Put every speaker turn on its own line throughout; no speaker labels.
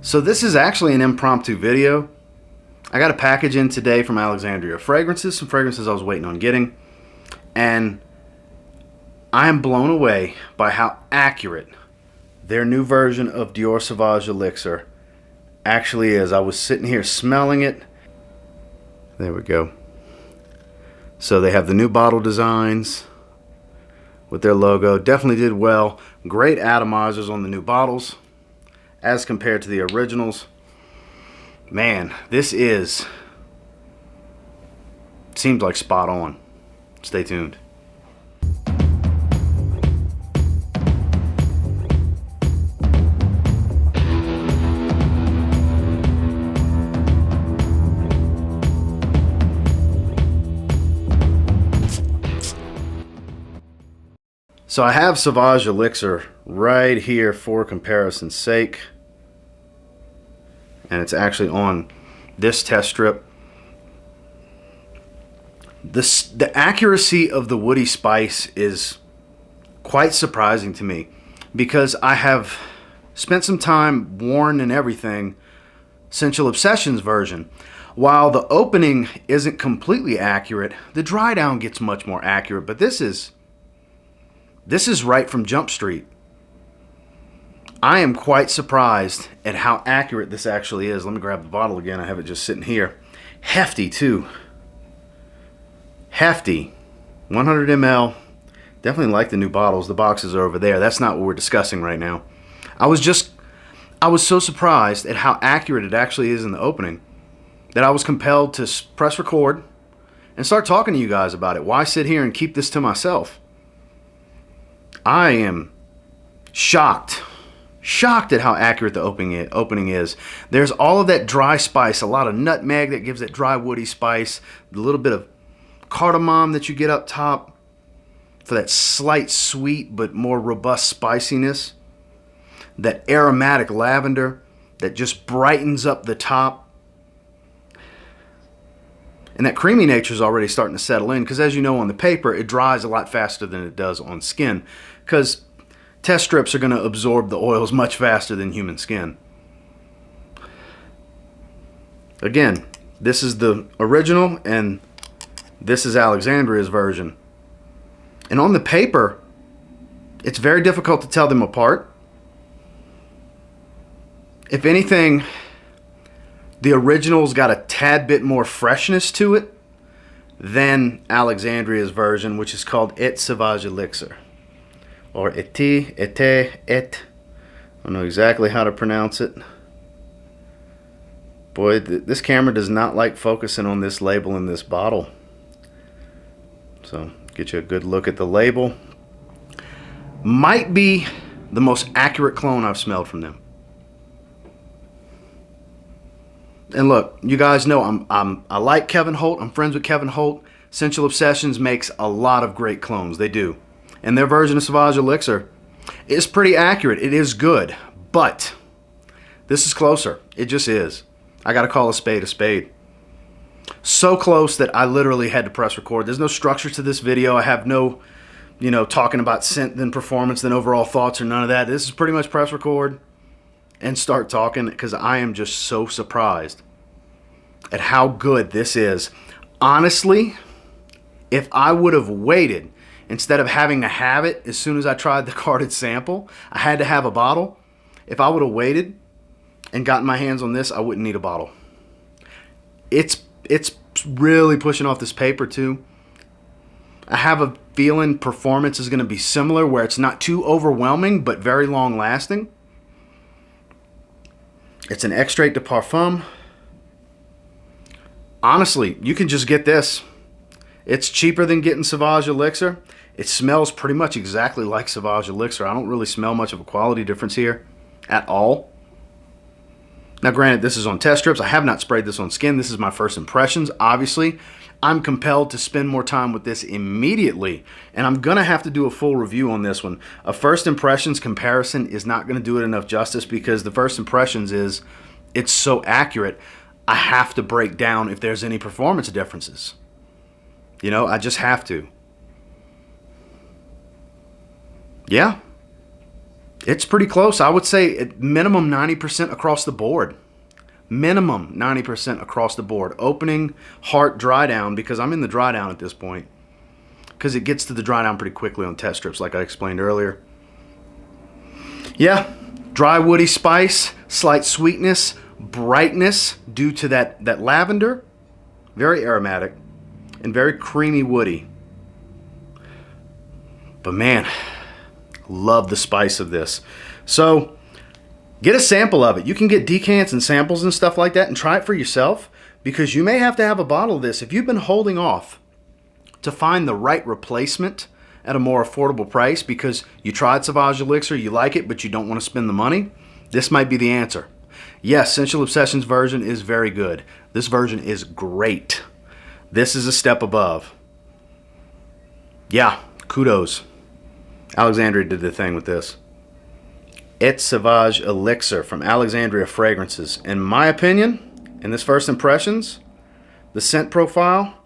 So this is actually an impromptu video. I got a package in today from Alexandria fragrances, some fragrances I was waiting on getting, and I am blown away by how accurate their new version of Dior Sauvage Elixir actually is. I was sitting here smelling it. There we go. So they have the new bottle designs with their logo. Definitely did well. Great atomizers on the new bottles as compared to the originals. Man, this seems like spot on. Stay tuned. So I have Sauvage Elixir right here for comparison's sake. And it's actually on this test strip. The accuracy of the woody spice is quite surprising to me, because I have spent some time worn and everything Sensual Obsessions version. While the opening isn't completely accurate, the dry down gets much more accurate, but this is right from Jump Street. I am quite surprised at how accurate this actually is. Let me grab the bottle again. I have it just sitting here. Hefty too. Hefty. 100 ml. Definitely like the new bottles. The boxes are over there. That's not what we're discussing right now. I was so surprised at how accurate it actually is in the opening that I was compelled to press record and start talking to you guys about it. Why sit here and keep this to myself? I am shocked at how accurate the opening is. There's all of that dry spice, a lot of nutmeg that gives that dry woody spice, a little bit of cardamom that you get up top for that slight sweet but more robust spiciness. That aromatic lavender that just brightens up the top. And that creamy nature is already starting to settle in, because as you know, on the paper it dries a lot faster than it does on skin, because test strips are going to absorb the oils much faster than human skin. Again, this is the original and this is Alexandria's version. And on the paper, it's very difficult to tell them apart. If anything, the original's got a tad bit more freshness to it than Alexandria's version, which is called Ete Sauvage Elixir. Or Ete. I don't know exactly how to pronounce it. Boy, this camera does not like focusing on this label in this bottle. So, get you a good look at the label. Might be the most accurate clone I've smelled from them. And look, you guys know I like Kevin Holt. I'm friends with Kevin Holt. Sensual Obsessions makes a lot of great clones. They do. And their version of Sauvage Elixir is pretty accurate. It is good. But this is closer. It just is. I got to call a spade a spade. So close that I literally had to press record. There's no structure to this video. I have no, talking about scent, then performance, then overall thoughts, or none of that. This is pretty much press record and start talking, because I am just so surprised at how good this is. Honestly, if I would have waited, instead of having to have it as soon as I tried the carded sample, I had to have a bottle. If I would have waited and gotten my hands on this, I wouldn't need a bottle. It's really pushing off this paper too. I have a feeling performance is going to be similar, where it's not too overwhelming but very long lasting. It's an extrait de parfum. Honestly, you can just get this. It's cheaper than getting Sauvage Elixir. It smells pretty much exactly like Sauvage Elixir. I don't really smell much of a quality difference here at all. Now granted, this is on test strips. I have not sprayed this on skin. This is my first impressions. Obviously, I'm compelled to spend more time with this immediately, and I'm going to have to do a full review on this one. A first impressions comparison is not going to do it enough justice, because the first impressions is it's so accurate. I have to break down if there's any performance differences. I just have to. Yeah. It's pretty close. I would say at minimum 90% across the board. Minimum 90% across the board. Opening, heart, dry down, because I'm in the dry down at this point. Because it gets to the dry down pretty quickly on test strips, like I explained earlier. Yeah, dry woody spice, slight sweetness, brightness due to that lavender. Very aromatic and very creamy woody. But man, love the spice of this. So get a sample of it. You can get decants and samples and stuff like that and try it for yourself, because you may have to have a bottle of this. If you've been holding off to find the right replacement at a more affordable price because you tried Sauvage Elixir, you like it, but you don't want to spend the money, this might be the answer. Yes, Sensual Obsessions version is very good. This version is great. This is a step above. Yeah, kudos. Alexandria did the thing with this. Ete Sauvage Elixir from Alexandria Fragrances. In my opinion, in this first impressions, the scent profile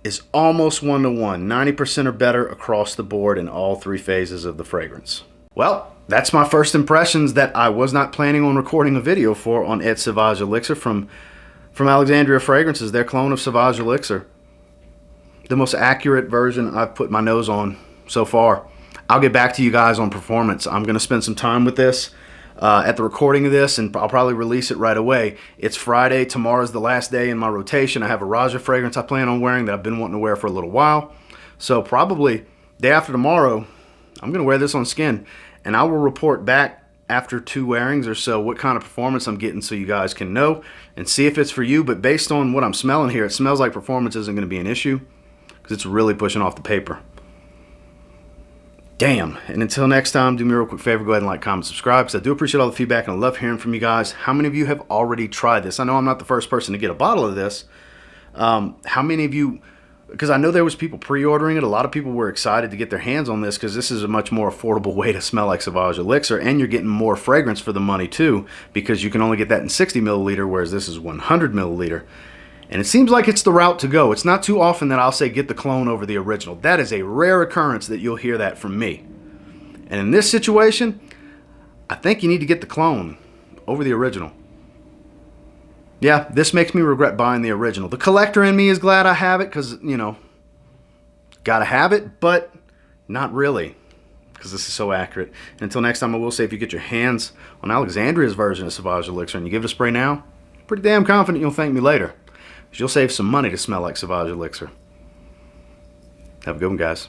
is almost 1-to-1, 90% or better across the board in all three phases of the fragrance. Well, that's my first impressions that I was not planning on recording a video for on Ete Sauvage Elixir from Alexandria Fragrances, their clone of Sauvage Elixir. The most accurate version I've put my nose on so far. I'll get back to you guys on performance. I'm going to spend some time with this at the recording of this, and I'll probably release it right away. It's Friday. Tomorrow's the last day in my rotation. I have a Raja fragrance I plan on wearing that I've been wanting to wear for a little while. So probably day after tomorrow, I'm going to wear this on skin, and I will report back after 2 wearings or so what kind of performance I'm getting, so you guys can know and see if it's for you. But based on what I'm smelling here, it smells like performance isn't going to be an issue, because it's really pushing off the paper. Damn. And until next time, do me a real quick favor, go ahead and like, comment, subscribe, because I do appreciate all the feedback and I love hearing from you guys. How many of you have already tried this? I know I'm not the first person to get a bottle of this. How many of you, because I know there was people pre-ordering it. A lot of people were excited to get their hands on this, because this is a much more affordable way to smell like Sauvage Elixir, and you're getting more fragrance for the money too, because you can only get that in 60 milliliter, whereas this is 100 milliliter. And it seems like it's the route to go. It's not too often that I'll say get the clone over the original. That is a rare occurrence that you'll hear that from me. And in this situation, I think you need to get the clone over the original. Yeah, this makes me regret buying the original. The collector in me is glad I have it, because, you know, gotta have it, but not really, because this is so accurate. And until next time, I will say, if you get your hands on Alexandria's version of Sauvage Elixir and you give it a spray now, pretty damn confident you'll thank me later. You'll save some money to smell like Sauvage Elixir. Have a good one, guys.